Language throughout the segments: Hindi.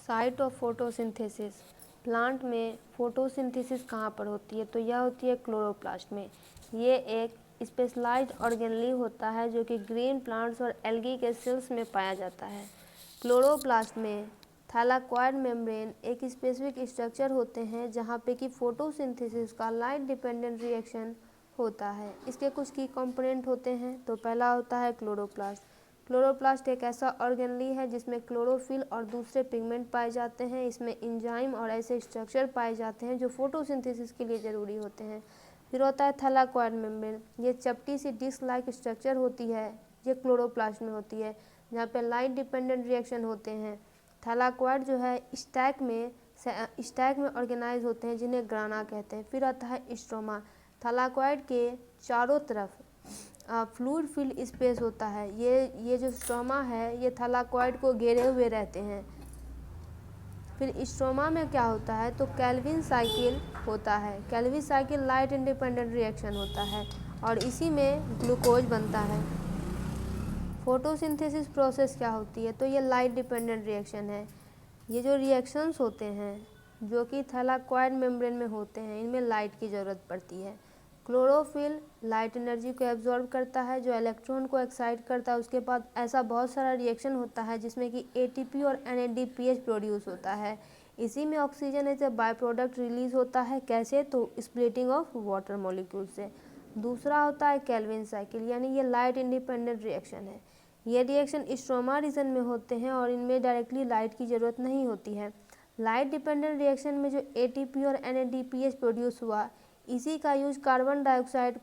Site of photosynthesis. प्लांट में फोटोसिंथेसिस कहाँ पर होती है? तो यह होती है क्लोरोप्लास्ट में। ये एक स्पेशलाइज्ड ऑर्गेनेली होता है जो कि ग्रीन प्लांट्स और एल्गी के सेल्स में पाया जाता है। क्लोरोप्लास्ट में थैलाकोइड मेम्ब्रेन एक स्पेसिफिक स्ट्रक्चर होते हैं जहाँ पे कि फोटोसिंथेसिस का लाइट डिपेंडेंट रिएक्शन होता है। इसके कुछ की कंपोनेंट होते हैं। तो पहला होता है क्लोरोप्लास्ट। क्लोरोप्लास्ट एक ऐसा ऑर्गेनेली है जिसमें क्लोरोफिल और दूसरे पिगमेंट पाए जाते हैं। इसमें एंजाइम और ऐसे स्ट्रक्चर पाए जाते हैं जो फोटोसिंथेसिस के लिए ज़रूरी होते हैं। फिर होता है थैलाकोइड मेम्ब्रेन। ये चपटी सी डिस्क लाइक स्ट्रक्चर होती है, ये क्लोरोप्लास्ट में होती है, जहाँ पे लाइट डिपेंडेंट रिएक्शन होते हैं। थैलाकोइड जो है स्टैक में ऑर्गेनाइज होते हैं जिन्हें ग्राना कहते हैं। फिर आता है स्ट्रोमा। थैलाकोइड के चारों तरफ फ्लूइड फिल्ड स्पेस होता है। ये जो स्ट्रोमा है ये थैलाकोइड को घेरे हुए रहते हैं। फिर स्ट्रोमा में क्या होता है? तो कैल्विन साइकिल होता है। Calvin cycle light independent reaction होता है और इसी में ग्लूकोज बनता है। फोटोसिंथेसिस प्रोसेस क्या होती है? तो ये लाइट डिपेंडेंट रिएक्शन है। ये जो रिएक्शंस होते हैं जो कि थैलाकोइड मेम्ब्रेन में होते हैं, इनमें लाइट की ज़रूरत पड़ती है। क्लोरोफिल लाइट एनर्जी को एब्जॉर्ब करता है जो इलेक्ट्रॉन को एक्साइट करता है। उसके बाद ऐसा बहुत सारा रिएक्शन होता है जिसमें कि एटीपी और एनएडीपीएच प्रोड्यूस होता है। इसी में oxygen as a by product release होता है। कैसे? तो स्प्लिटिंग ऑफ वाटर मॉलिक्यूल से। दूसरा होता है कैल्विन साइकिल, यानी ये लाइट इंडिपेंडेंट रिएक्शन है। ये रिएक्शन स्ट्रोमा रीजन में होते हैं और इनमें डायरेक्टली लाइट की ज़रूरत नहीं होती है। लाइट डिपेंडेंट रिएक्शन में जो एटीपी और एनएडीपीएच प्रोड्यूस हुआ, इसी का यूज कार्बन डाइऑक्साइड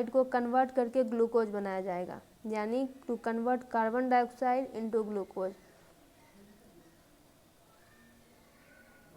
को कन्वर्ट करके ग्लूकोज बनाया जाएगा, यानी to convert carbon dioxide into glucose.